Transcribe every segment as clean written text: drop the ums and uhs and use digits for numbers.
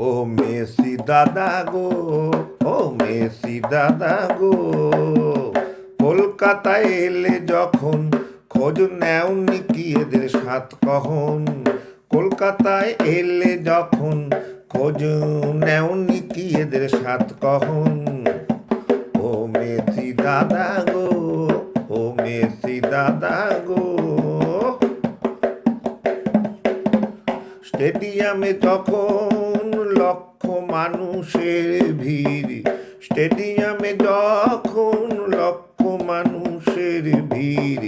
ও Messi দাদা গো, ও Messi দাদা গো, কলকাতায় এলে যখন খোঁজ নেওনি কি এদের সাত কহন। কলকাতায় এলে যখন খোঁজ নেওনি কি এদের সাত কহন। ও মেসি দাদা গো, ও মেসি দাদা গো, স্টেডিয়ামে যখন লক্ষ মানুষের ভিড়, স্টেডিয়ামে যখন লক্ষ মানুষের ভিড়,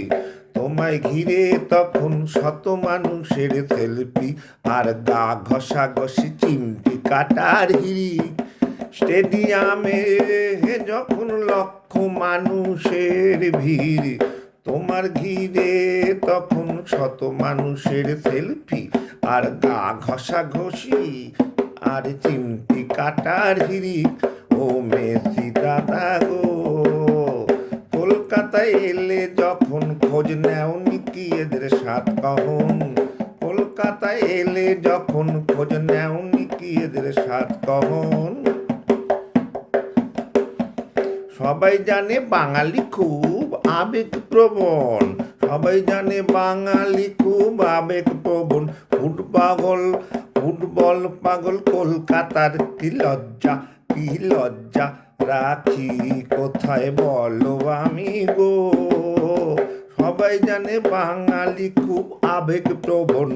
তোমায় ঘিরে তখন শত মানুষের সেলফি আর গা ঘষাঘষি চিমটি কাটার হিড়িক। স্টেডিয়ামে যখন লক্ষ মানুষের ভিড়, তোমার ঘিরে তখন শত মানুষের সেলফি আর গা ঘষাঘষি আর চিমটি কাটার হিড়িক। ও মেসি দাদা গো, কলকাতায় এলে যখন খোঁজ নেওনি কি এদের সাত কহন। কলকাতায় এলে যখন খোঁজ নেওনি কি এদের সাত কহন। সবাই জানে বাঙালি খুব আবেগপ্রবণ, সবাই জানে বাঙালি খুব আবেগপ্রবণ। ফুটবল পাগল কলকাতার কি লজ্জা, কি লজ্জা রাখি কোথায় বলো আমি গো। সবাই জানে বাঙালি খুব আবেগপ্রবণ,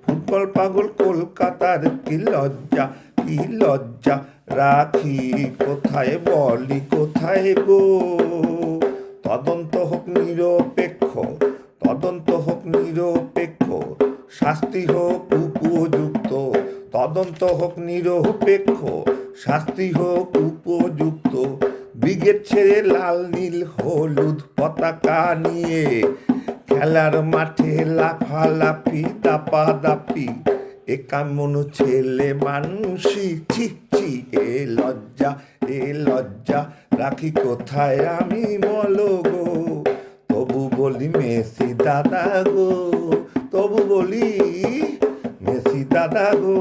ফুটবল পাগল কলকাতার কি লজ্জা, কি লজ্জা রাখি কোথায় বলি কোথায় গো। তদন্ত হোক নিরপেক্ষ, তদন্ত হোক নিরপেক্ষ, শাস্তি হোক উপযুক্ত। তদন্ত হোক নিরপেক্ষ, শাস্তি হোক উপযুক্ত। ব্রিগেড ছেড়ে লাল নীল হলুদ পতাকা নিয়ে খেলার মাঠে লাফালাফি দাপাদাপি, এ কেমন ছেলে মানুষই, ছি ছি এ লজ্জা, এ লজ্জা রাখি কোথায় আমি বলো গো। তবু বলি মেসি দাদা গো, তবু বলি মেসি দাদা গো,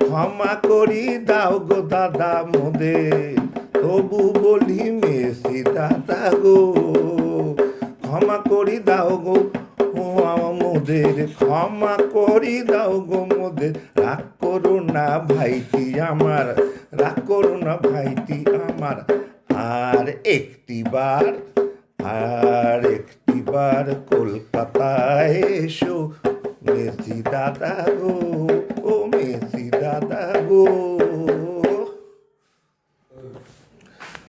ক্ষমা করি দাও গো দাদা মোদের। তবু বলি মেসি দাদা গো, ক্ষমা করি দাও গো মোদের, ক্ষমা করি দাও গো মোদের। রাগ করো না ভাইটি আমার, রাগ করো না ভাইটি আমার। আর একটিবার, আর একটিবার কলকাতায় এসো মেসি দাদা গো, ও মেসি দাদা গো।